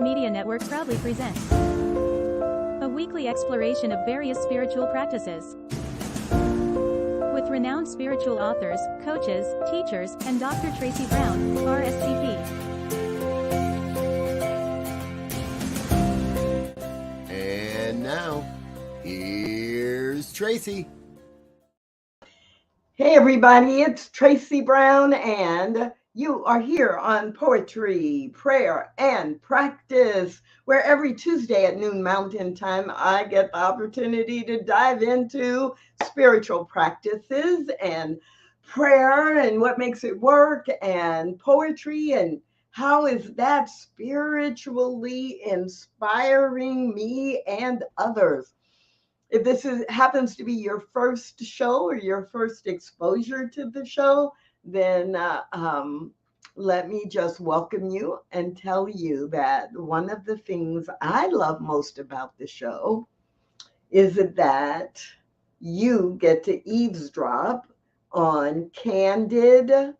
Media Network proudly presents a weekly exploration of various spiritual practices with renowned spiritual authors, coaches, teachers, and Dr. Tracy Brown, RScP. And now, here's Tracy. Hey everybody, it's Tracy Brown, and you are here on Poetry, Prayer, and Practice, where every Tuesday at noon Mountain Time, I get the opportunity to dive into spiritual practices and prayer and what makes it work, and poetry, and how is that spiritually inspiring me and others. If happens to be your first show or your first exposure to the show, then let me just welcome you and tell you that one of the things I love most about the show is that you get to eavesdrop on candid,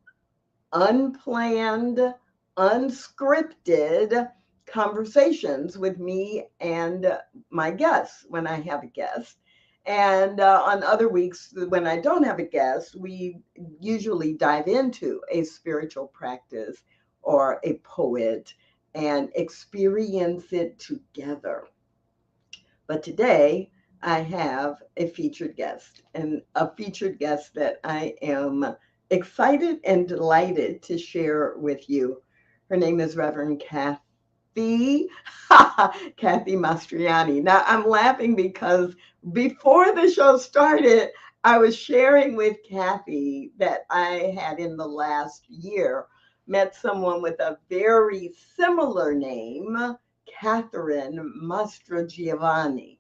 unplanned, unscripted conversations with me and my guests when I have a guest. And on other weeks when I don't have a guest, we usually dive into a spiritual practice or a poet and experience it together. But today I have a featured guest, and a featured guest that I am excited and delighted to share with you. Her name is Reverend Kathy Mastroianni. Now, I'm laughing because before the show started, I was sharing with Kathy that I had in the last year met someone with a very similar name, Catherine Mastroianni,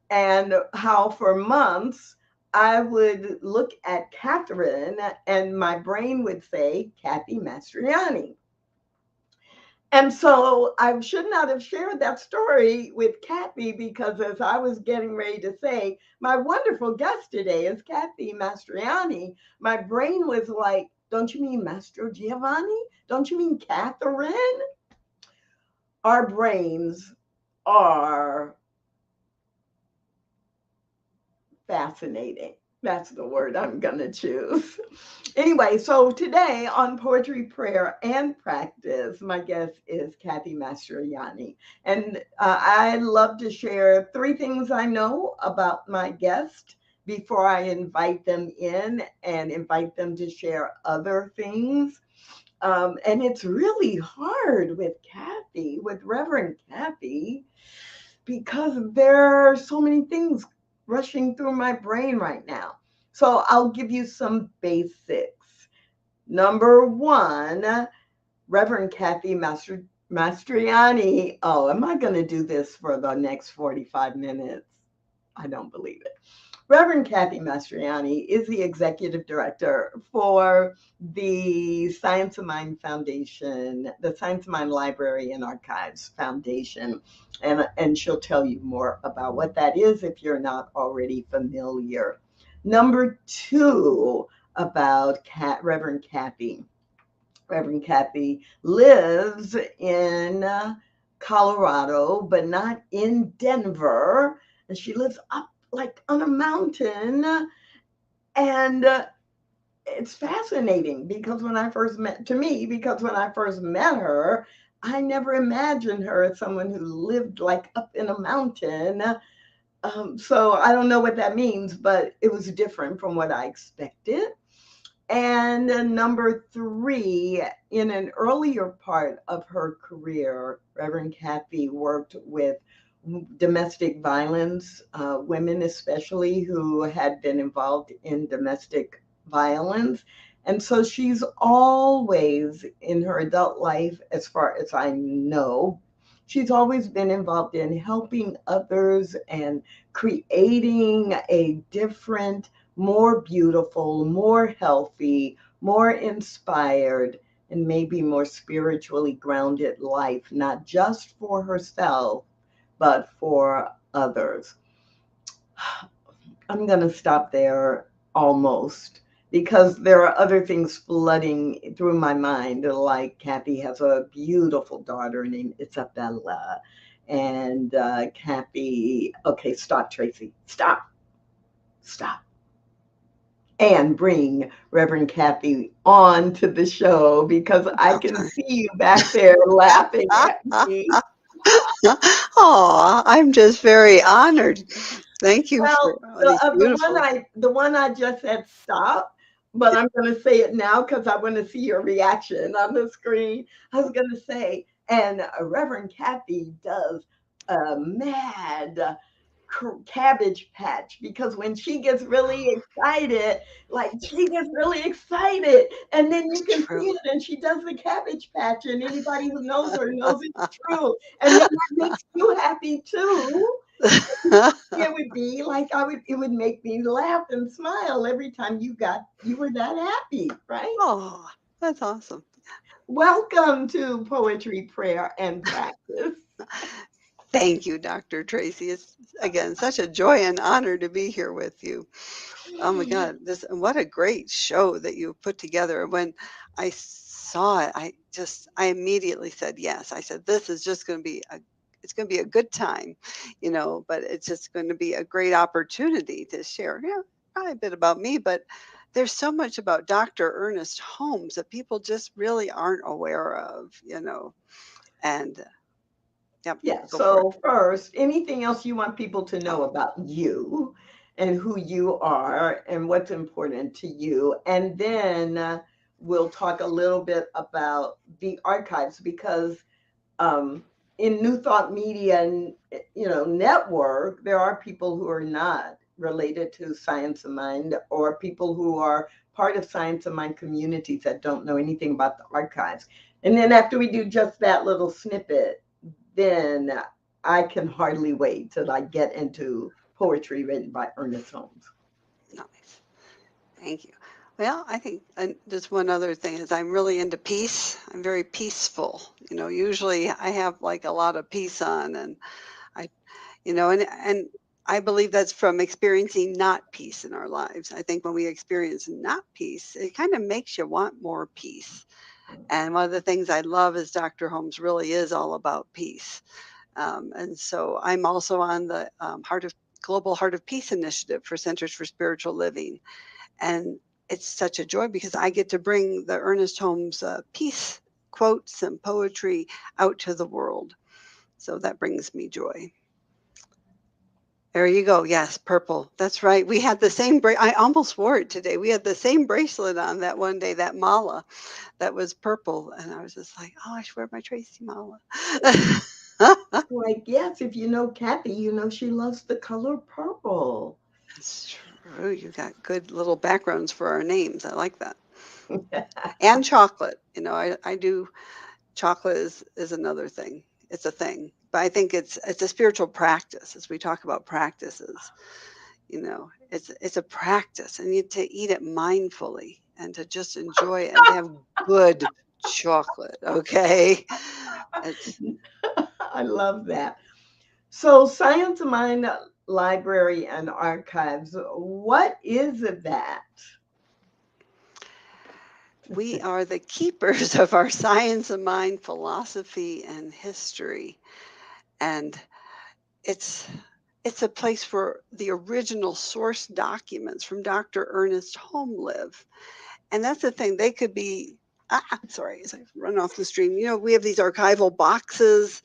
and how for months I would look at Catherine and my brain would say Kathy Mastroianni. And so I should not have shared that story with Kathy, because as I was getting ready to say, my wonderful guest today is Kathy Mastroianni, my brain was like, don't you mean Mastroianni? Don't you mean Catherine? Our brains are fascinating. That's the word I'm going to choose. Anyway, so today on Poetry, Prayer, and Practice, my guest is Kathy Mastroianni. And I love to share 3 things I know about my guest before I invite them in and invite them to share other things. And it's really hard with Kathy, with Reverend Kathy, because there are so many things rushing through my brain right now. So I'll give you some basics. Number 1, Reverend Kathy Mastroianni. Oh, am I going to do this for the next 45 minutes? I don't believe it. Reverend Kathy Mastroianni is the executive director for the Science of Mind Foundation, the Science of Mind Library and Archives Foundation. And she'll tell you more about what that is if you're not already familiar. Number 2 about Reverend Kathy. Reverend Kathy lives in Colorado, but not in Denver. And she lives up like on a mountain. And it's fascinating because when I first met her, I never imagined her as someone who lived like up in a mountain. So I don't know what that means, but it was different from what I expected. And number 3, in an earlier part of her career, Reverend Kathy worked with domestic violence, women especially who had been involved in domestic violence. And so she's always, in her adult life, as far as I know, she's always been involved in helping others and creating a different, more beautiful, more healthy, more inspired, and maybe more spiritually grounded life, not just for herself, but for others. I'm going to stop there almost because there are other things flooding through my mind. Like Kathy has a beautiful daughter named Isabella. And Kathy, okay, stop, Tracy. Stop. Stop. And bring Reverend Kathy on to the show because I can Okay. see you back there laughing at me. Oh, I'm just very honored. Thank you for Well, all these beautiful. the one I just said stop, but I'm going to say it now because I want to see your reaction on the screen. I was going to say, and Reverend Kathy does a mad cabbage patch because when she gets really excited, like she gets really excited, and then you It's can see true. it, and she does the cabbage patch, and anybody who knows her knows it's true, and then that makes you happy too. It would be like it would make me laugh and smile every time you were that happy, right? Oh, that's awesome. Welcome to Poetry, Prayer, and Practice. Thank you, Dr. Tracy. It's again such a joy and honor to be here with you. Oh my God, this what a great show that you put together. When I saw it, I immediately said yes. I said this is just going to be a it's going to be a good time, but it's just going to be a great opportunity to share. Yeah, probably a bit about me, but there's so much about Dr. Ernest Holmes that people just really aren't aware of. And yep, Yeah, go for it. so first, anything else you want people to know Oh, about you and who you are and what's important to you. And then we'll talk a little bit about the archives because um, in New Thought Media and network, there are people who are not related to Science of Mind or people who are part of Science of Mind communities that don't know anything about the archives. And then after we do just that little snippet, then I can hardly wait till I get into poetry written by Ernest Holmes. nice. Thank you. Well, I think just one other thing is I'm really into peace. I'm very peaceful. Usually I have like a lot of peace on, and I, and I believe that's from experiencing not peace in our lives. I think when we experience not peace, it kind of makes you want more peace. And one of the things I love is Dr. Holmes really is all about peace. And so I'm also on the Global Heart of Peace Initiative for Centers for Spiritual Living. And it's such a joy because I get to bring the Ernest Holmes peace quotes and poetry out to the world. So that brings me joy. There you go. Yes, purple. That's right. We had the same I almost wore it today. We had the same bracelet on that one day, that mala that was purple. And I was just like, oh, I should wear my Tracy mala. Like, yes, if you know Kathy, you know she loves the color purple. That's true. You got good little backgrounds for our names. I like that. And chocolate. I do chocolate is another thing. It's a thing. But I think it's a spiritual practice as we talk about practices. It's a practice and you to eat it mindfully and to just enjoy it and to have good chocolate, okay? It's I love that. So, Science of Mind Library and Archives, what is that? we are the keepers of our science of mind philosophy and history. And it's it's a place for the original source documents from Dr. Ernest Holmes live. And that's the thing. They could be, sorry, as I run off the stream, we have these archival boxes.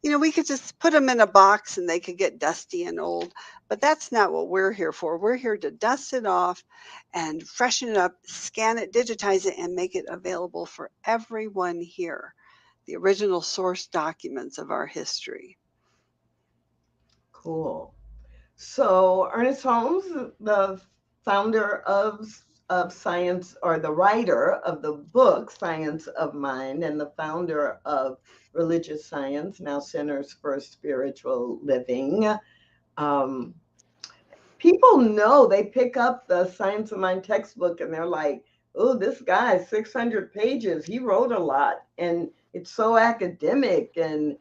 We could just put them in a box and they could get dusty and old. But that's not what we're here for. We're here to dust it off and freshen it up, scan it, digitize it, and make it available for everyone here. The original source documents of our history. Cool. So, Ernest Holmes, the founder of science, or the writer of the book Science of Mind, and the founder of Religious Science, now Centers for Spiritual Living. Um, People know, they pick up the Science of Mind textbook and they're like, oh, this guy, 600 pages, he wrote a lot, and it's so academic, and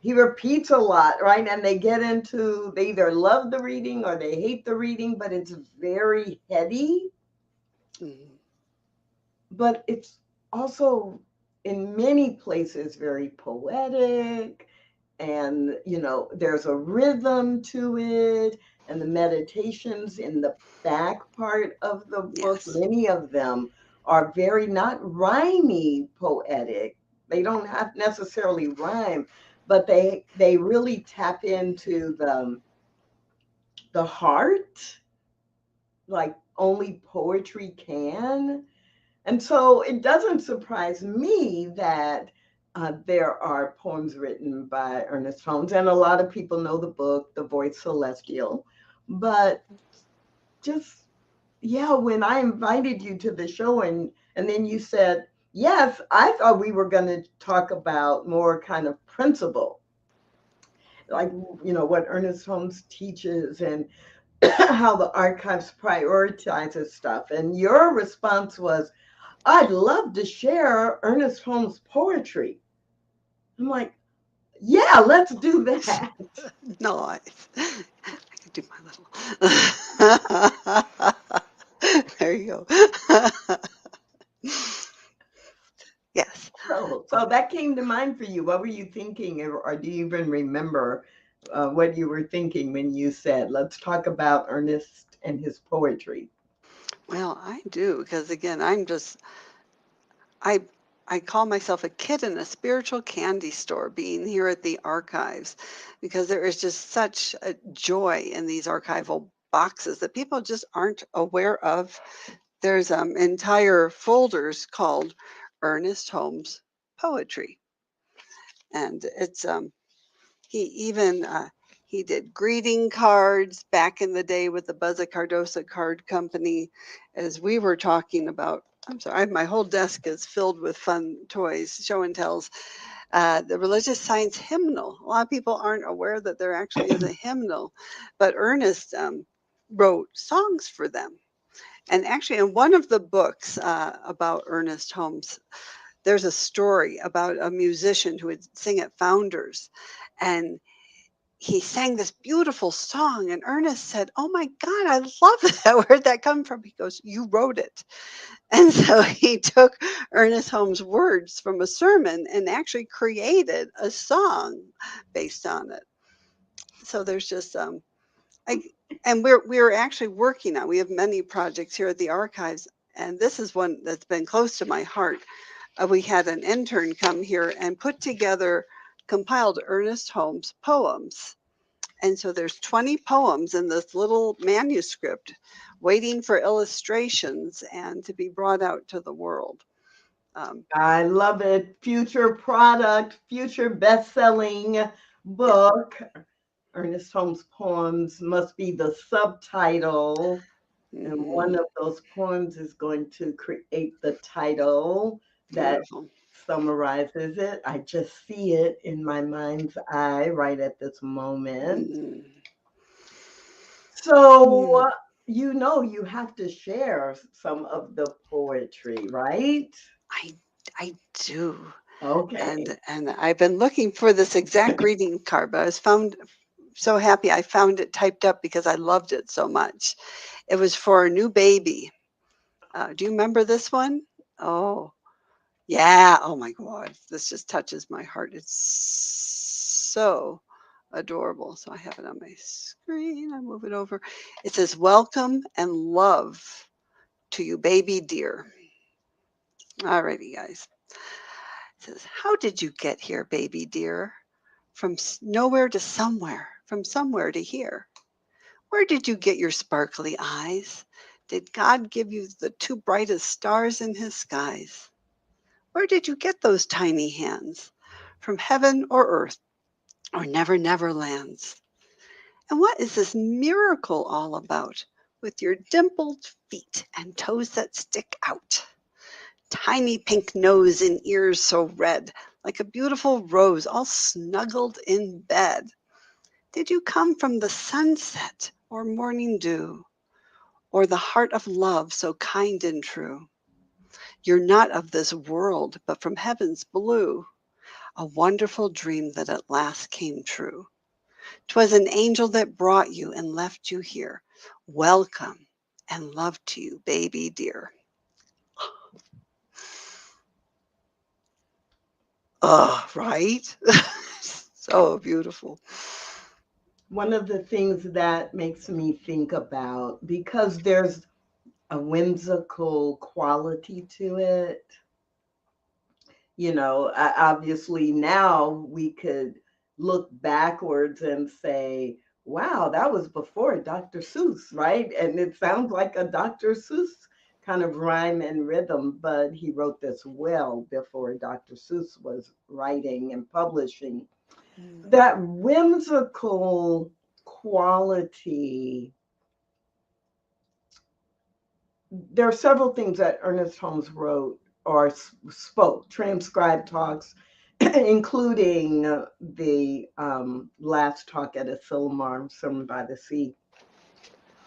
he repeats a lot, right? And they either love the reading or they hate the reading, but it's very heady. Mhm. but it's also in many places very poetic, and there's a rhythm to it, and the meditations in the back part of the book, Yes. many of them are very not rhymey poetic. They don't have necessarily rhyme, but they really tap into the heart, like only poetry can. And so it doesn't surprise me that there are poems written by Ernest Holmes, and a lot of people know the book, The Voice Celestial. But just, yeah, when I invited you to the show, and then you said, yes, I thought we were going to talk about more kind of principle, like, what Ernest Holmes teaches and how the archives prioritizes stuff. And your response was, I'd love to share Ernest Holmes' poetry. I'm like, yeah, let's do that. Nice. I can do my little. There you go. Yes. So that came to mind for you. What were you thinking, or do you even remember what you were thinking when you said, let's talk about Ernest and his poetry? Well, I do because again, I I call myself a kid in a spiritual candy store being here at the archives because there is just such a joy in these archival boxes that people just aren't aware of. There's entire folders called Ernest Holmes Poetry, and it's he even he did greeting cards back in the day with the Buzza Cardosa Card Company, as we were talking about. I'm sorry, my whole desk is filled with fun toys, show and tells. The religious science hymnal. A lot of people aren't aware that there actually is a hymnal, but Ernest wrote songs for them. And actually, in one of the books about Ernest Holmes, there's a story about a musician who would sing at Founders. And he sang this beautiful song, and Ernest said, "Oh my God, I love that. Where'd that come from?" He goes, "You wrote it." And so he took Ernest Holmes' words from a sermon and actually created a song based on it. So there's just I, and we're actually working on. We have many projects here at the archives, and this is one that's been close to my heart. We had an intern come here and put together, compiled Ernest Holmes poems. And so there's 20 poems in this little manuscript waiting for illustrations and to be brought out to the world. I love it. Future product, future best-selling Yeah. book. Ernest Holmes' poems must be the subtitle. And one Mhm. of those poems is going to create the title that Beautiful. summarizes it. I just see it in my mind's eye right at this moment. Mhm. So, Mm. you have to share some of the poetry, right? I I do. Okay. And I've been looking for this exact greeting card, but I was found so happy I found it typed up because I loved it so much. It was for a new baby. Do you remember this one? Oh, yeah. Oh my God. This just touches my heart. It's so adorable. So I have it on my screen. I move it over. It says, "Welcome and love to you, baby dear." Alrighty, guys. It says, "How did you get here, baby dear? From nowhere to somewhere, from somewhere to here. Where did you get your sparkly eyes? Did God give you the two brightest stars in his skies? Where did you get those tiny hands? From heaven or earth or never, never lands? And what is this miracle all about with your dimpled feet and toes that stick out? Tiny pink nose and ears so red, like a beautiful rose all snuggled in bed. Did you come from the sunset or morning dew, or the heart of love so kind and true? You're not of this world, but from heaven's blue, a wonderful dream that at last came true. 'Twas an angel that brought you and left you here. Welcome and love to you, baby dear." Oh, right? So beautiful. One of the things that makes me think about, because there's a whimsical quality to it, obviously now we could look backwards and say, wow, that was before Dr. Seuss, right? And it sounds like a Dr. Seuss kind of rhyme and rhythm, but he wrote this well before Dr. Seuss was writing and publishing. Mm. That whimsical quality, there are several things that Ernest Holmes wrote or spoke, transcribed talks, including the last talk at Asilomar, Sermon by the Sea,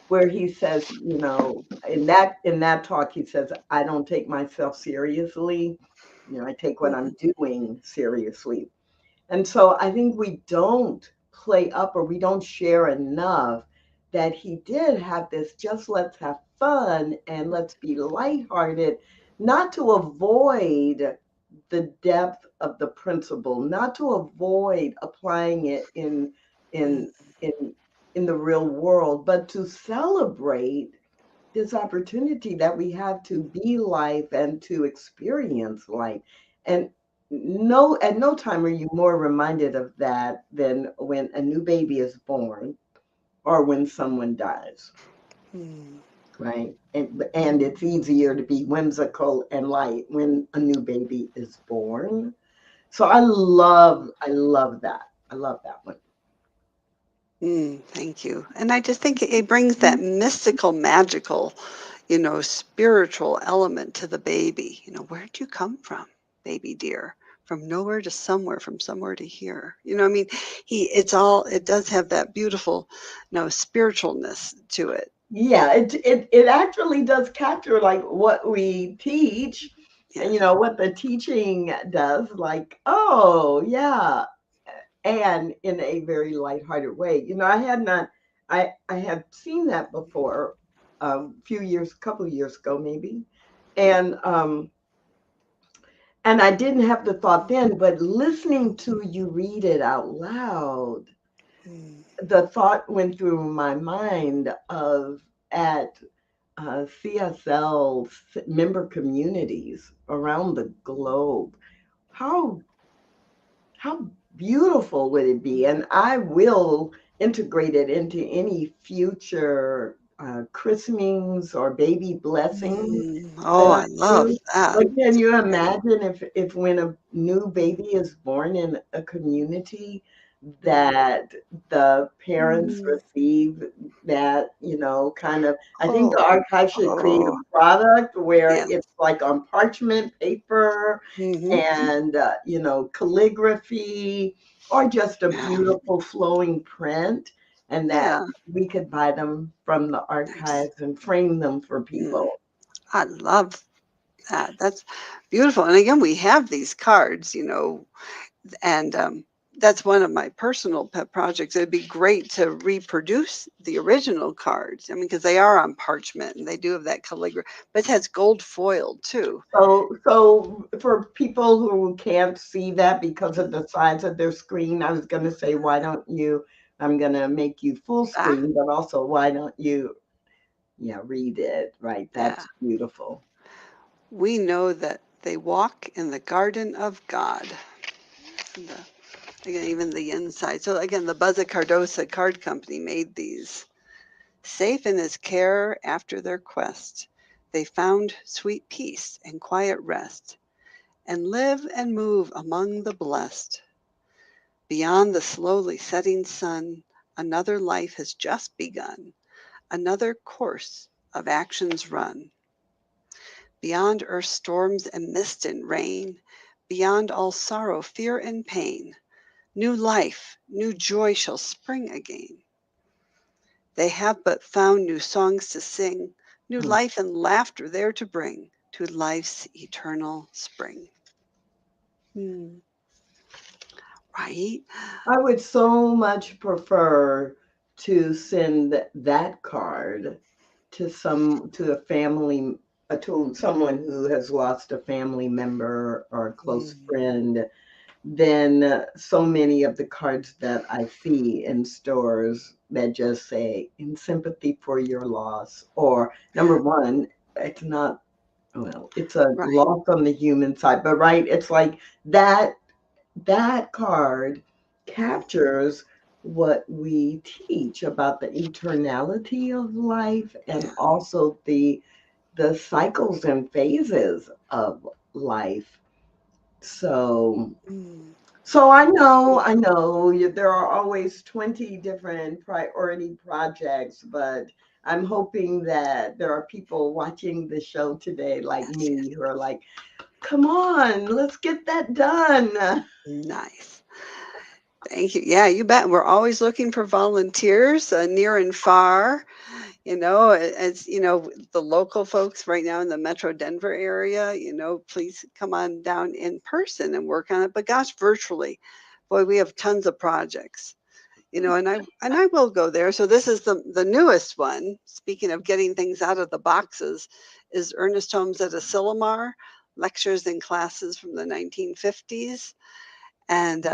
where he says, in that talk, he says, I don't take myself seriously. I take what I'm doing seriously. And so I think we don't play up or we don't share enough that he did have this just let's have fun and let's be lighthearted, not to avoid the depth of the principle, not to avoid applying it Mm. in in in the real world, but to celebrate this opportunity that we have to be life and to experience life. And no, at no time are you more reminded of that than when a new baby is born or when someone dies, Mm. right? And it's easier to be whimsical and light when a new baby is born. So I love that. I love that one. Thank you. And I just think it brings that mystical, magical, spiritual element to the baby. Where'd you come from, baby dear? From nowhere to somewhere, from somewhere to here. I mean, it does have that beautiful, spiritualness to it. Yeah, it actually does capture like what we teach and Yes. what the teaching does, like, oh yeah, and in a very lighthearted way. I had not I had seen that before a couple of years ago maybe. And I didn't have the thought then, but listening to you read it out loud, Mm. the thought went through my mind of at CSL member communities around the globe. How how beautiful would it be? And I will integrate it into any future christenings or baby blessings that Oh, I I love do. that. But can That's you great. imagine if when a new baby is born in a community Mm. that the parents Mm. receive that, kind of, I think Oh, the archive should create a oh, product where yes. it's like on parchment paper Hmm. and, calligraphy or just a Yeah. beautiful flowing print, and that Yeah. we could buy them from the Nice. archives and frame them for Mm. people. I love that. That's beautiful. And again, we have these cards, and that's one of my personal pet projects. It'd be great to reproduce the original cards. I mean, because they are on parchment and they do have that calligraphy, but it has gold foil too. So for people who can't see that because of the size of their screen, I was going to say, why don't you? I'm going to make you full Ah, screen, but also why don't you, yeah, read it, right? yeah. That's beautiful. We know that they walk in the garden of God. And again, even the inside. So again, the Buzza Cardosa Card Company made these. Safe in his care after their quest, they found sweet peace and quiet rest, and live and move among the blessed. Beyond the slowly setting sun, another life has just begun, another course of actions run. Beyond earth's storms and mist and rain, beyond all sorrow, fear, and pain, new life, new joy shall spring again. They have but found new songs to sing, new Hmm. life and laughter there to bring to life's eternal spring. Hmm, right? I would so much prefer to send that card to a family, to someone who has lost a family member or a close Mm, friend, than so many of the cards that I see in stores that just say "in sympathy for your loss," or number one, it's not, well, it's a Right. loss on the human side, but right, it's like that card captures what we teach about the eternality of life and Yeah. also the cycles and phases of life. So Mm. so I know there are always 20 different priority projects, but I'm hoping that there are people watching the show today like Yes, yes. me who are like, come on, let's get that done. Nice. Thank you. Yeah, you bet. We're always looking for volunteers, near and far. As the local folks right now in the Metro Denver area, please come on down in person and work on it. But gosh, virtually, boy, we have tons of projects. And I will go there. So this is the newest one. Speaking of getting things out of the boxes, is Ernest Holmes at Asilomar, lectures and classes from the 1950s. And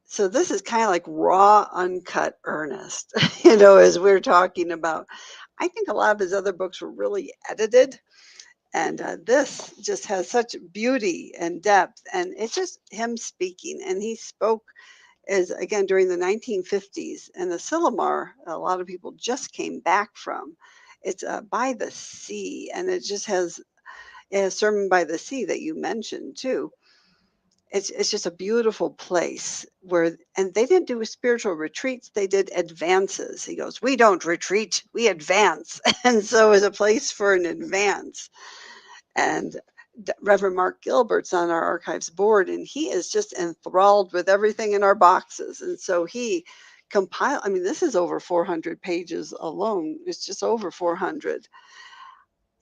so this is kind of like raw, uncut Ernest, as we're talking about. I think a lot of his other books were really edited, and this just has such beauty and depth, and it's just him speaking. And he spoke as again during the 1950s, and the Silomar, a lot of people just came back from. It's by the sea, and it just has a sermon by the sea that you mentioned too. It's just a beautiful place where, and they didn't do spiritual retreats, they did advances. He goes, we don't retreat, we advance. And so it's a place for an advance. And Reverend Mark Gilbert's on our archives board, and he is just enthralled with everything in our boxes. And so he compiled, I mean, this is over 400 pages alone. It's just over 400.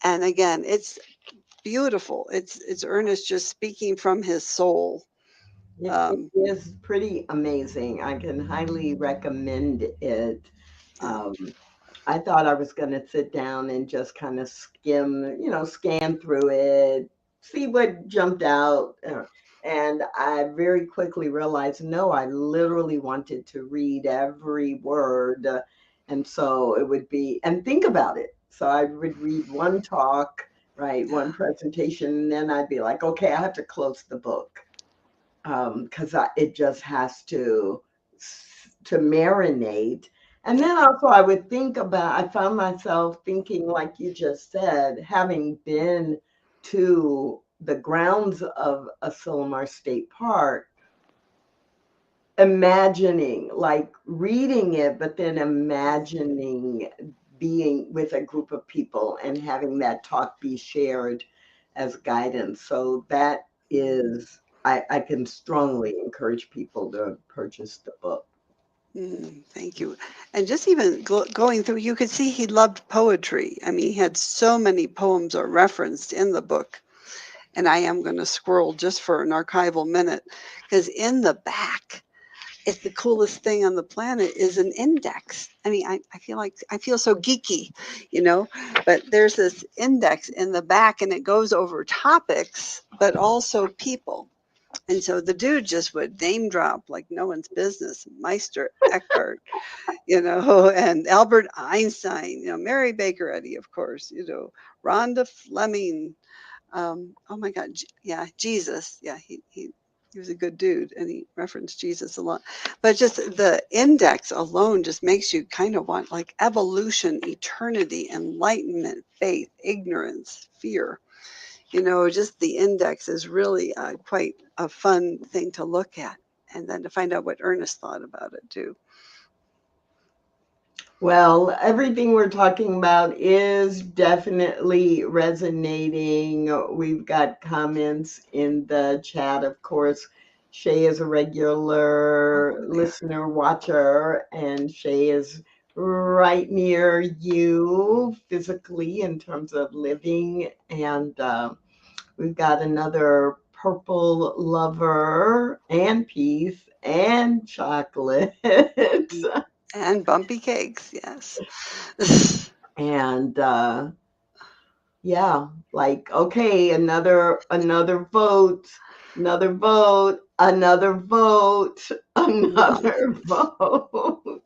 And again, it's beautiful. It's Ernest just speaking from his soul. It Um, is pretty amazing. I can highly recommend it. yeah. Um, I thought I was going to sit down and just kind of scan through it, see what jumped out. And I very quickly realized, no, I literally wanted to read every word. And so it would be, and think about it. So I would read one talk, right, one presentation, and then I'd be like, okay, I have to close the book because it just has to marinate. And then also I would think about, I found myself thinking, like you just said, having been to the grounds of Asilomar State Park, imagining, like reading it, but then imagining being with a group of people and having that talk be shared as guidance. So that is, I can strongly encourage people to purchase the book. Thank you. And just even going through, you could see he loved poetry. I mean, he had so many poems are referenced in the book. And I am going to scroll just for an archival minute, because in the back, it's the coolest thing on the planet is an index. I mean, I feel so geeky, but there's this index in the back, and it goes over topics, but also people. And so the dude just would name drop like no one's business. Meister Eckhart, and Albert Einstein, Mary Baker Eddy, of course, Rhonda Fleming. Oh my God, yeah, Jesus. Yeah, he was a good dude, and he referenced Jesus a lot. But just the index alone just makes you kind of want like evolution, eternity, enlightenment, faith, ignorance, fear. Just the index is really quite a fun thing to look at, and then to find out what Ernest thought about it too. Well, everything we're talking about is definitely resonating. We've got comments in the chat, of course. Shay is a regular Oh, yeah. listener, watcher, and Shay is right near you physically in terms of living. And we've got another purple lover and peace and chocolate. And bumpy cakes, yes. And yeah, like, okay, another vote, another vote. Another vote. Another vote.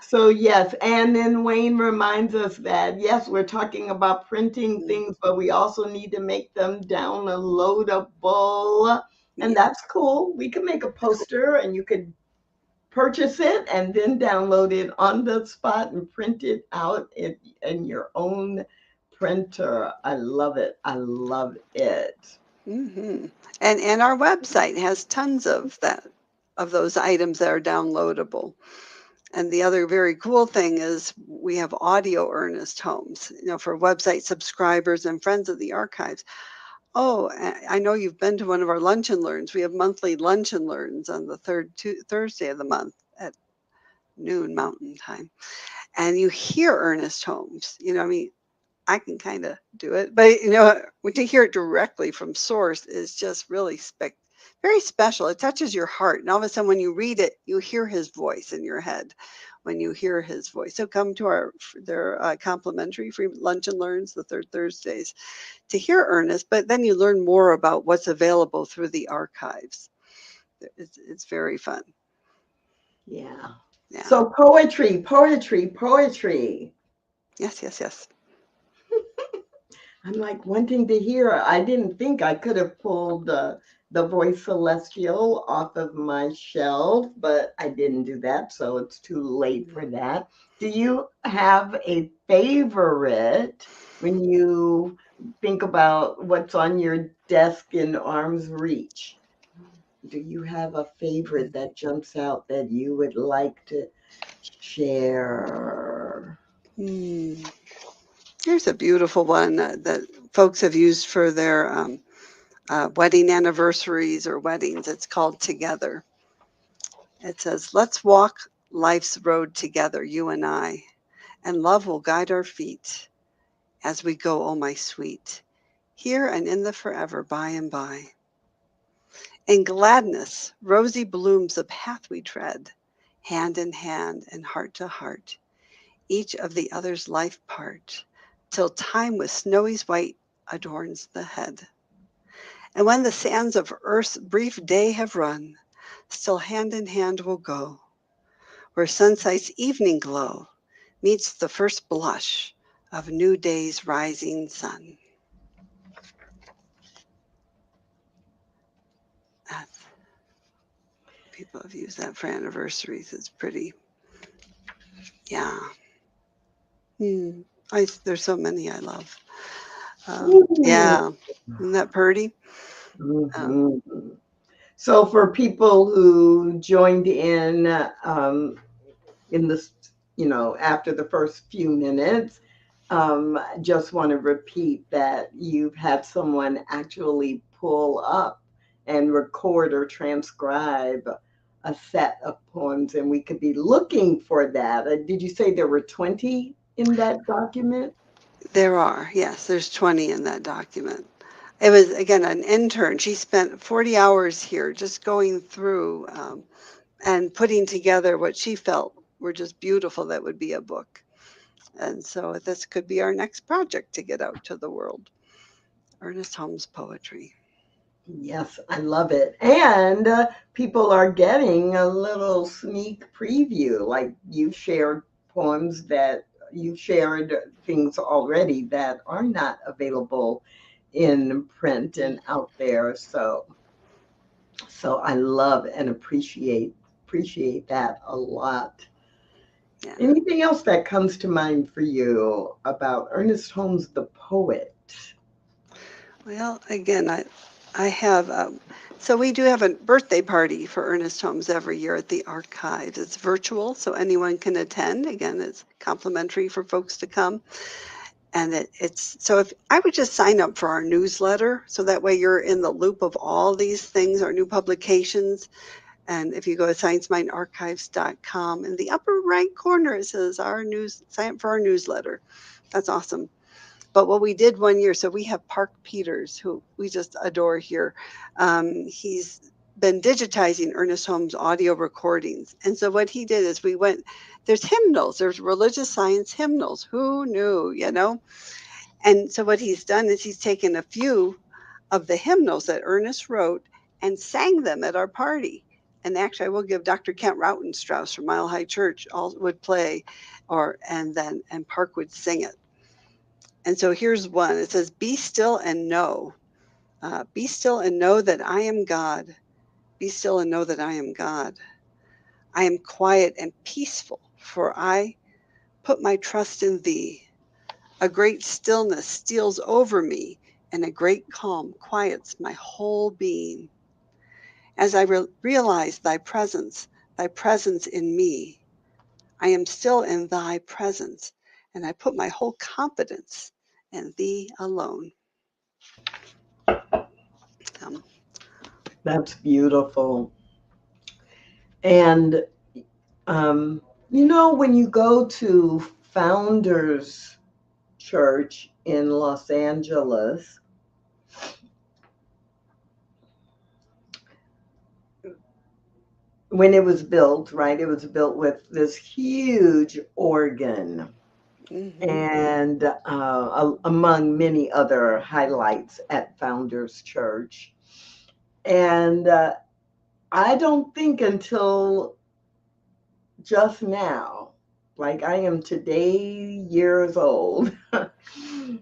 So yes, and then Wayne reminds us that yes, we're talking about printing things, but we also need to make them downloadable. And Yeah. that's cool. We can make a poster and you could purchase it and then download it on the spot and print it out in your own printer. I love it. I love it. hmm And our website has tons of those items that are downloadable. And the other very cool thing is we have audio Ernest Holmes, for website subscribers and friends of the archives. Oh, I know you've been to one of our lunch and learns. We have monthly lunch and learns on the third Thursday of the month at noon Mountain Time. And you hear Ernest Holmes. I mean, I can kind of do it, but when to hear it directly from source is just really very special. It touches your heart, and all of a sudden, when you read it, you hear his voice in your head. When you hear his voice, so come to their complimentary free lunch and learns the third Thursdays to hear Ernest. But then you learn more about what's available through the archives. It's very fun. Yeah. Yeah. So poetry, poetry, poetry. Yes. Yes. Yes. I'm like wanting to hear. I didn't think I could have pulled the voice celestial off of my shelf, but I didn't do that, so it's too late for that. Do you have a favorite when you think about what's on your desk in arm's reach? Do you have a favorite that jumps out that you would like to share? Hmm. Here's a beautiful one that folks have used for their wedding anniversaries or weddings. It's called Together. It says, "Let's walk life's road together, you and I, and love will guide our feet as we go, oh my sweet, here and in the forever by and by. In gladness, rosy blooms the path we tread, hand in hand and heart to heart, each of the other's life part, till time with snowy white adorns the head. And when the sands of earth's brief day have run, still hand in hand we'll go, where sunsight's evening glow meets the first blush of new day's rising sun." That's, people have used that for anniversaries. It's pretty, yeah. Hmm. There's so many I love. Ooh. Yeah, isn't that pretty? Um, Mhm. So for people who joined in this, after the first few minutes, just want to repeat that you've had someone actually pull up and record or transcribe a set of poems, and we could be looking for that. Did you say there were 20 in that document? there are, yes, there's 20 in that document. It was, again, an intern. She spent 40 hours here just going through and putting together what she felt were just beautiful that would be a book. And so this could be our next project to get out to the world. Ernest Holmes poetry. Yes, I love it. And people are getting a little sneak preview. Like you've shared things already that are not available in print and out there. So I love and appreciate that a lot. Yeah. Anything else that comes to mind for you about Ernest Holmes the poet? Well, again, I have, so we do have a birthday party for Ernest Holmes every year at the archives. It's virtual, so anyone can attend. Again, it's complimentary for folks to come. And it's, so if I would just sign up for our newsletter, so that way you're in the loop of all these things, our new publications. And if you go to scienceminearchives.com, in the upper right corner, it says sign up for our newsletter. That's awesome. But what we did one year, so we have Park Peters, who we just adore here. He's been digitizing Ernest Holmes audio recordings. And so what he did is there's hymnals, there's religious science hymnals. Who knew? And so what he's done is he's taken a few of the hymnals that Ernest wrote and sang them at our party. And actually, I will give Dr. Kent Rautenstrauss from Mile High Church would play, and Park would sing it. And so here's one. It says, "Be still and know. Be still and know that I am God. Be still and know that I am God. I am quiet and peaceful, for I put my trust in thee. A great stillness steals over me, and a great calm quiets my whole being. As I realize thy presence in me, I am still in thy presence, and I put my whole confidence in thee alone." Um, That's beautiful. And when you go to Founders Church in Los Angeles, when it was built, right, it was built with this huge organ. mhm. And among many other highlights at Founders Church. And I don't think until just now, like I am today years old,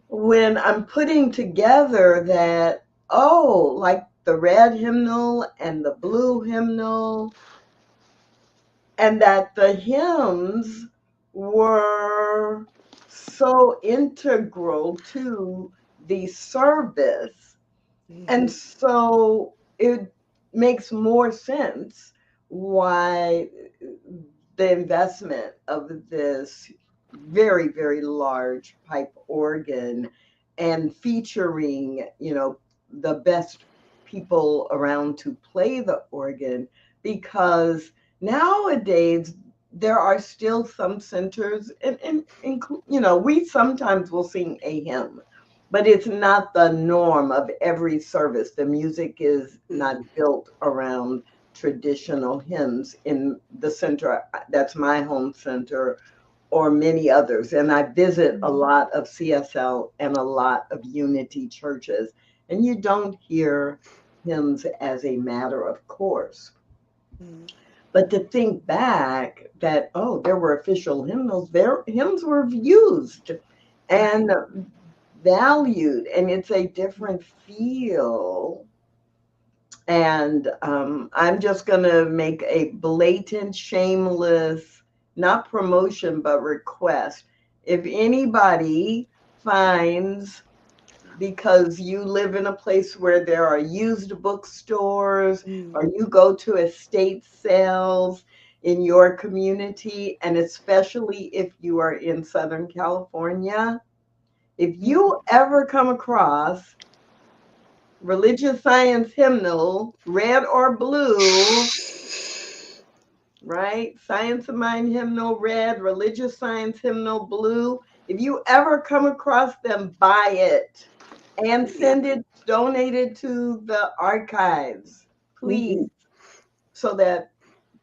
when I'm putting together that, oh, like the red hymnal and the blue hymnal, and that the hymns were so integral to the service. And Mhm. so it makes more sense why the investment of this very, very large pipe organ and featuring, the best people around to play the organ, because nowadays there are still some centers, and we sometimes will sing a hymn, but it's not the norm of every service. The music is not Mhm. built around traditional hymns in the center. That's my home center, or many others. And I visit a lot of CSL and a lot of Unity churches, and you don't hear hymns as a matter of course. Mhm. But to think back that, oh, there were official hymnals, their hymns were used Right. and valued, and it's a different feel. And I'm just going to make a blatant, shameless, not promotion, but request. If anybody finds, because you live in a place where there are used bookstores, Mm. or you go to estate sales in your community, and especially if you are in Southern California, if Mhm. you ever come across religious science hymnal, red or blue, right? Science of Mind hymnal, red, religious science hymnal, blue. If you ever come across them, buy it and Yeah. send it, donate it to the archives, Mhm. please, so that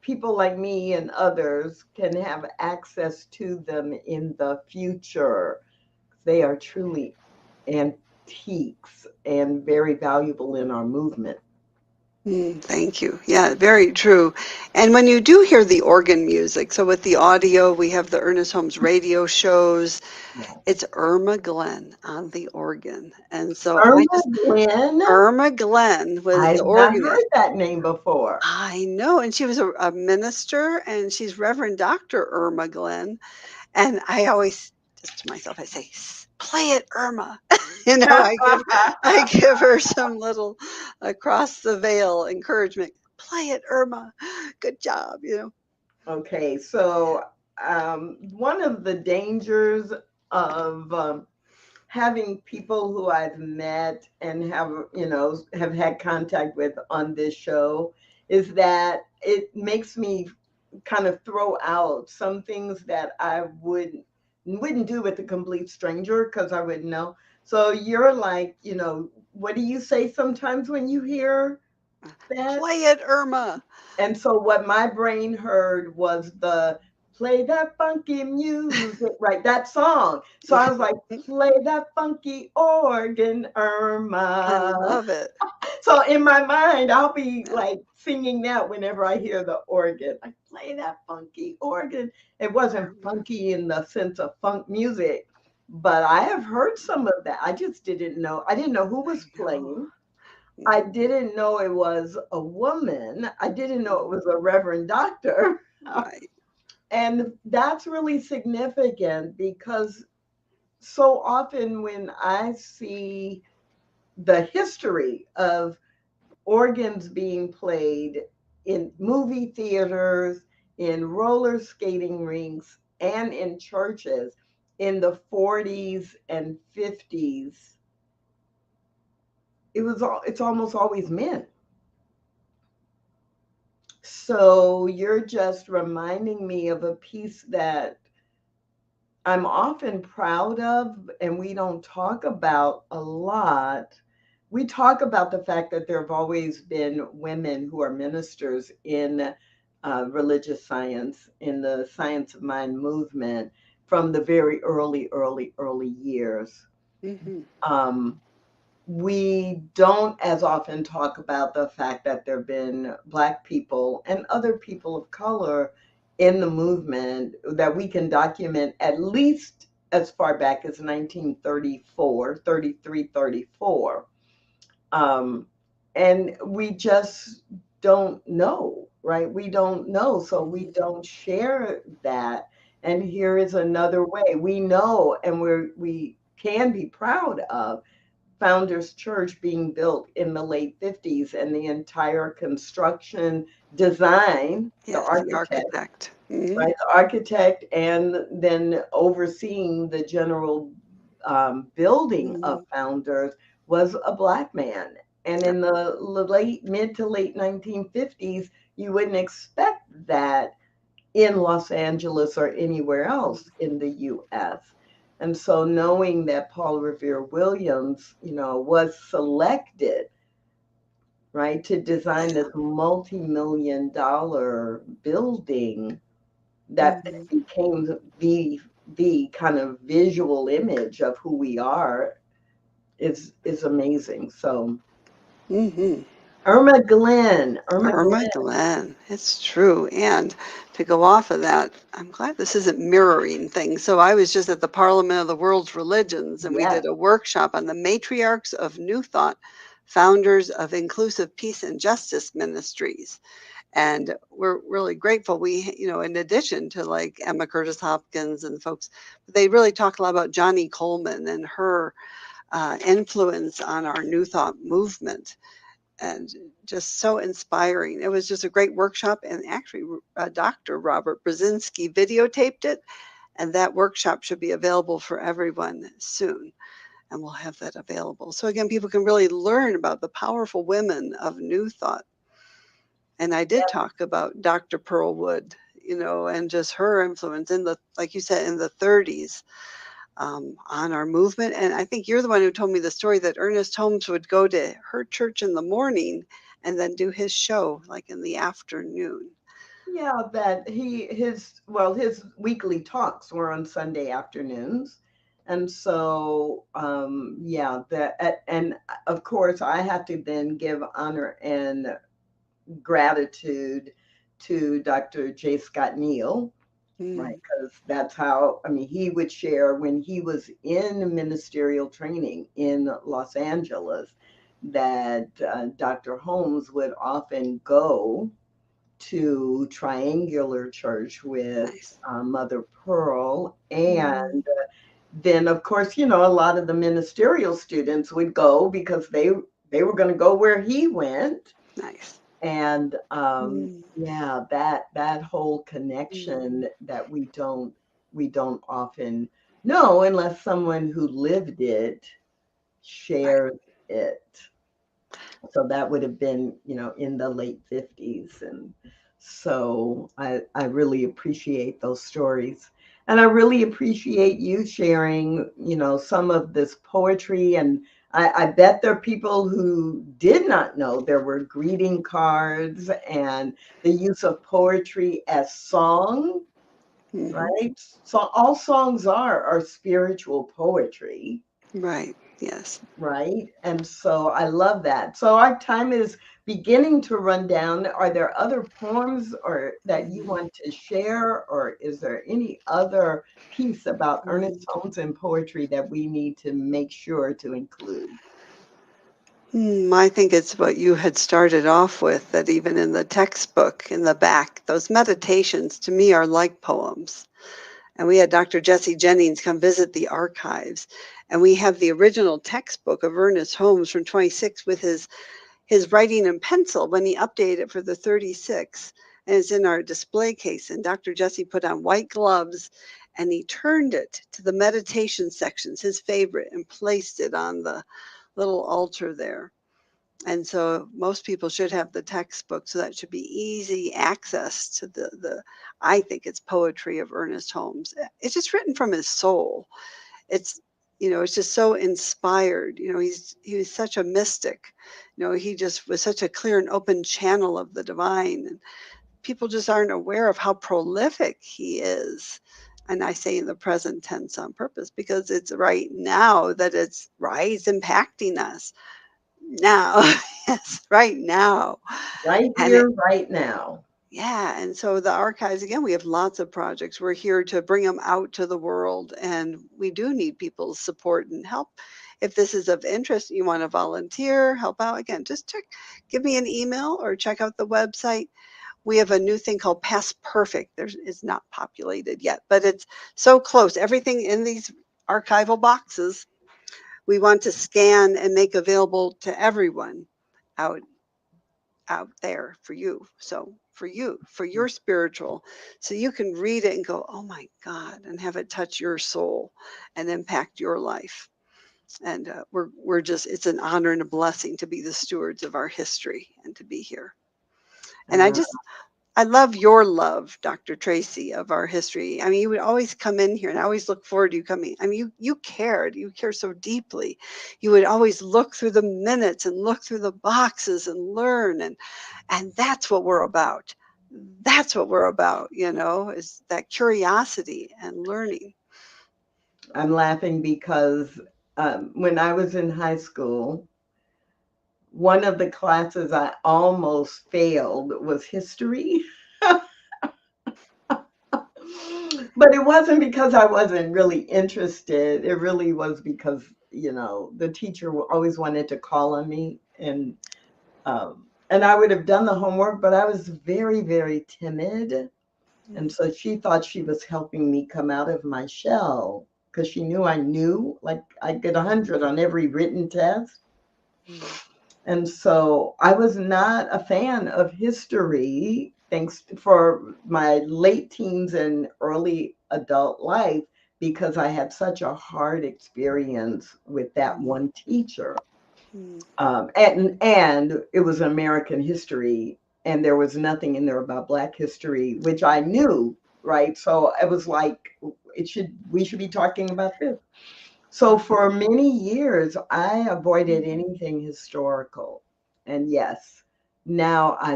people like me and others can have access to them in the future. They are truly antiques and very valuable in our movement. Thank you. Yeah, very true. And when you do hear the organ music, so with the audio, we have the Ernest Holmes radio shows. Yes. It's Irma Glenn on the organ. And so Irma Glenn, Irma Glenn was the I've not organist. heard that name before. I know. And she was a minister, and she's Reverend Dr. Irma Glenn. And I always just to myself, I say, "Play it, Irma." I give her some little across the veil encouragement. "Play it, Irma. Good job." Okay, so one of the dangers of having people who I've met and have had contact with on this show is that it makes me kind of throw out some things that I wouldn't do with a complete stranger, because I wouldn't know. So you're like, what do you say sometimes when you hear that? "Play it, Irma." And so what my brain heard was the play that funky music, right? That song. So I was like, play that funky organ, I Irma. love it. So in my mind, I'll be Yeah. like singing that whenever I hear the organ. I play that funky organ. It wasn't funky in the sense of funk music, but I have heard some of that. I just didn't know. I didn't know who I was know. playing. I Mhm. didn't know it was a woman. I didn't know it Mhm. was a reverend doctor. Right. And that's really significant because so often when I see the history of organs being played in movie theaters, in roller skating rinks, and in churches in the 40s and 50s, it's almost always men. So you're just reminding me of a piece that I'm often proud of, and we don't talk about a lot. We talk about the fact that there have always been women who are ministers in religious science, in the science of mind movement from the very early years. Mhm. Um, we don't as often talk about the fact that there have been Black people and other people of color in the movement that we can document at least as far back as 1934, 33, 34. Um, and we just don't know, right? We don't know. So we Mhm. don't share that. And here is another way we know and we can be proud of Founders Church being built in the late 50s and the entire construction design, the Yes, the architect, architect. Mhm. right? The architect, and then overseeing the general building of Mhm. Founders was a Black man. And Yep. in the mid to late 1950s, you wouldn't expect that in Los Angeles or anywhere else Mhm. in the US. And so knowing that Paul Revere Williams, was selected, right, to design Yeah. this multi-million dollar building that Mhm. became the kind of visual image of who we are is amazing. So Mhm. Irma Irma Glenn, Glenn. It's true. And to go off of that, I'm glad this isn't mirroring things. So I was just at the Parliament of the World's Religions, and we yes, did a workshop on the matriarchs of New Thought, founders of inclusive peace and justice ministries. And we're really grateful. In addition to like Emma Curtis Hopkins and folks, they really talk a lot about Johnny Coleman and her influence on our New Thought movement, and just so inspiring. It was just a great workshop, and actually, Dr. Robert Brzezinski videotaped it, and that workshop should be available for everyone soon. And we'll have that available. So, again, people can really learn about the powerful women of New Thought. And I did talk about Dr. Pearlwood, and just her influence in like you said, in the 30s, on our movement. And I think you're the one who told me the story that Ernest Holmes would go to her church in the morning and then do his show like in the afternoon. yeah, that his weekly talks were on Sunday afternoons. And so, yeah, and of course, I have to then give honor and gratitude to Dr. J. Scott Neal, right? Mm, Because that's how, I mean, he would share when he was in ministerial training in Los Angeles that Dr. Holmes would often go to Triangular Church with nice. Mother Pearl. And Mm, then, of course, a lot of the ministerial students would go because they were going to go where he went. nice. And Mm, yeah, that whole mm, connection that we don't often know unless someone who lived it right. shared it. So that would have been, in the late 50s. And so I really appreciate those stories. And I really appreciate you sharing, some of this poetry. And I bet there are people who did not know there were greeting cards and the use of poetry as song. right? So all songs are spiritual poetry, Right. Yes. right? And so I love that. So our time is beginning to run down. Are there other poems or that you want to share, or is there any other piece about Ernest Holmes and poetry that we need to make sure to include? I think it's what you had started off with, that even in the textbook in the back, those meditations to me are like poems. And we had Dr. Jesse Jennings come visit the archives, and we have the original textbook of Ernest Holmes from 26 with his writing in pencil when he updated it for the 36. And it's in our display case. And Dr. Jesse put on white gloves and he turned it to the meditation sections, his favorite, and placed it on the little altar there. And so most people should have the textbook, so that should be easy access to the I think it's poetry of Ernest Holmes. It's just written from his soul. It's it's just so inspired. He was such a mystic. He just was such a clear and open channel of the divine. And people just aren't aware of how prolific he is. And I say in the present tense on purpose because it's right now that it's impacting us now. Yes, right now. Right And here, right now. yeah, and so the archives, again, we have lots of projects. We're here to bring them out to the world, and we do need people's support and help. If this is of interest, you want to volunteer, help out, again, just give me an email or check out the website. We have a new thing called Past Perfect. It's not populated yet, but it's so close. Everything in these archival boxes, we want to scan and make available to everyone out there for you. So for you, for your spiritual, so you can read it and go, oh my God, and have it touch your soul and impact your life. And we're just, it's an honor and a blessing to be the stewards of our history and to be here. And Uh, I love your love, Dr. Tracy, of our history. I mean, you would always come in here and I always look forward to you coming. I mean, you cared. You care so deeply. You would always look through the minutes and look through the boxes and learn. And that's what we're about. That's what we're about, is that curiosity and learning. I'm laughing because when I was in high school, one of the classes I almost failed was history. But it wasn't because I wasn't really interested. It really was because, the teacher always wanted to call on me and I would have done the homework, but I was very, very timid. And so she thought she was helping me come out of my shell because she knew I knew, like I'd get 100 on every written test. And so I was not a fan of history, thanks for my late teens and early adult life, because I had such a hard experience with that one teacher. And it was American history, and there was nothing in there about Black history, which I knew, right? So it was like we should be talking about this. So for many years, I avoided anything historical. And yes, now I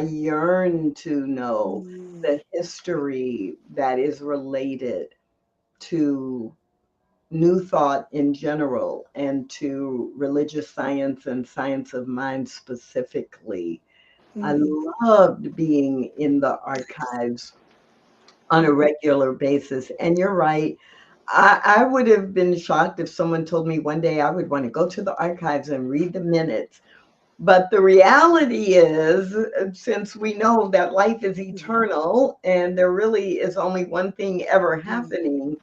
yearn to know the history that is related to New Thought in general and to religious science and science of mind specifically. I loved being in the archives on a regular basis. And you're right. I would have been shocked if someone told me one day I would want to go to the archives and read the minutes. But the reality is, since we know that life is eternal and there really is only one thing ever happening,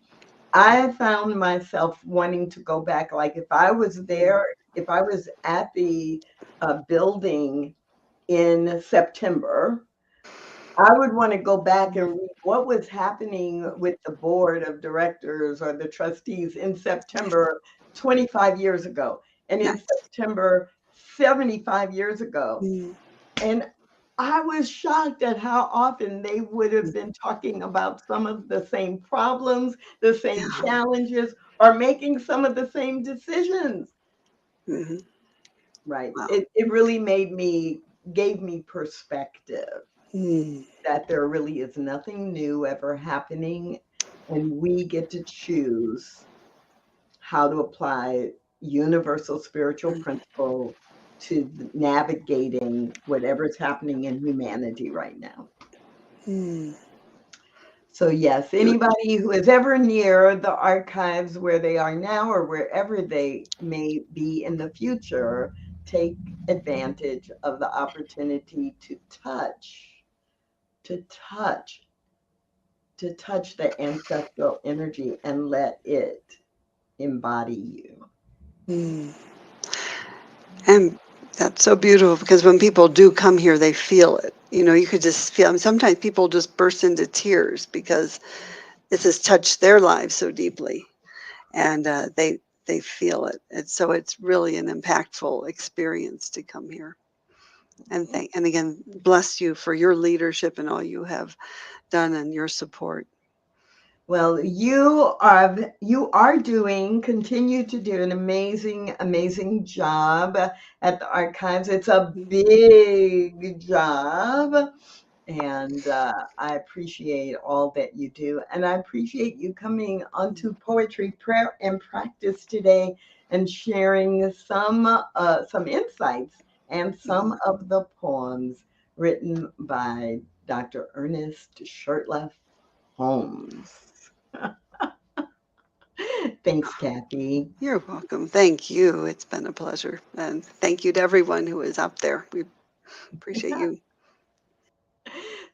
I found myself wanting to go back. Like if I was there, if I was at the building in September, I would want to go back and read what was happening with the board of directors or the trustees in September 25 years ago and in Nice. September 75 years ago. And I was shocked at how often they would have been talking about some of the same problems, the same Yeah. challenges, or making some of the same decisions. Mhm. Right. Wow. It really gave me perspective. that there really is nothing new ever happening, and we get to choose how to apply universal spiritual principle to navigating whatever's happening in humanity right now. So yes, anybody who is ever near the archives where they are now or wherever they may be in the future, take advantage of the opportunity to touch the ancestral energy and let it embody you. And that's so beautiful, because when people do come here, they feel it. You could just feel. I mean, sometimes people just burst into tears because this has touched their lives so deeply, and they feel it. And so it's really an impactful experience to come here. And again, bless you for your leadership and all you have done and your support. Well, continue to do an amazing job at the archives. It's a big job, and I appreciate all that you do. And I appreciate you coming onto Poetry, Prayer, and Practice today and sharing some insights and some of the poems written by Dr. Ernest Holmes. Thanks, Kathy. You're welcome. Thank you. It's been a pleasure. And thank you to everyone who is up there. We appreciate you.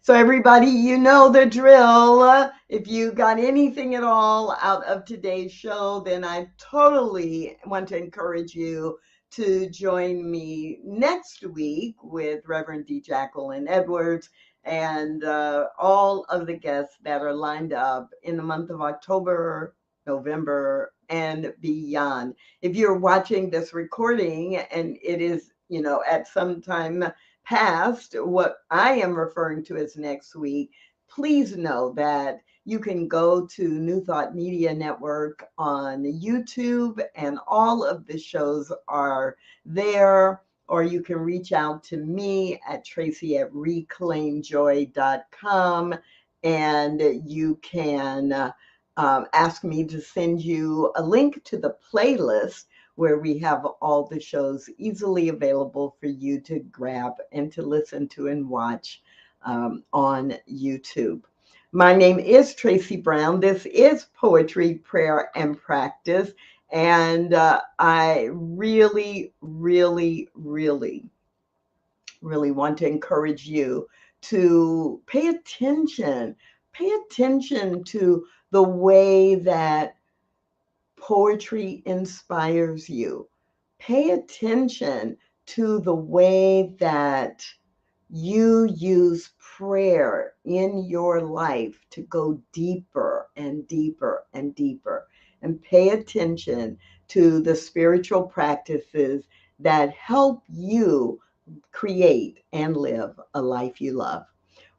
So everybody, you know the drill. If you got anything at all out of today's show, then I totally want to encourage you to join me next week with Reverend D. Jacqueline Edwards and all of the guests that are lined up in the month of October, November, and beyond. If you're watching this recording and it is, at some time past what I am referring to as next week, please know that you can go to New Thought Media Network on YouTube, and all of the shows are there. Or you can reach out to me at tracy@reclaimjoy.com, and you can ask me to send you a link to the playlist where we have all the shows easily available for you to grab and to listen to and watch on YouTube. My name is Tracy Brown. This is Poetry, Prayer, and Practice. And I really, really, really, really want to encourage you to pay attention to the way that poetry inspires you. Pay attention to the way that you use prayer in your life to go deeper and deeper and deeper. And pay attention to the spiritual practices that help you create and live a life you love.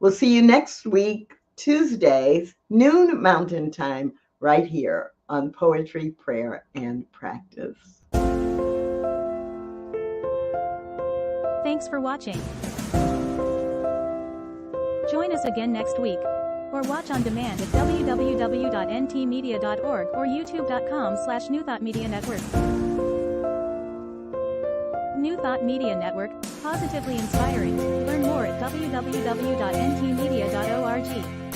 We'll see you next week, Tuesdays, noon Mountain Time, right here on Poetry, Prayer, and Practice. Thanks for watching. Join us again next week, or watch on demand at www.ntmedia.org or youtube.com/New Thought Media Network. New Thought Media Network, positively inspiring. Learn more at www.ntmedia.org.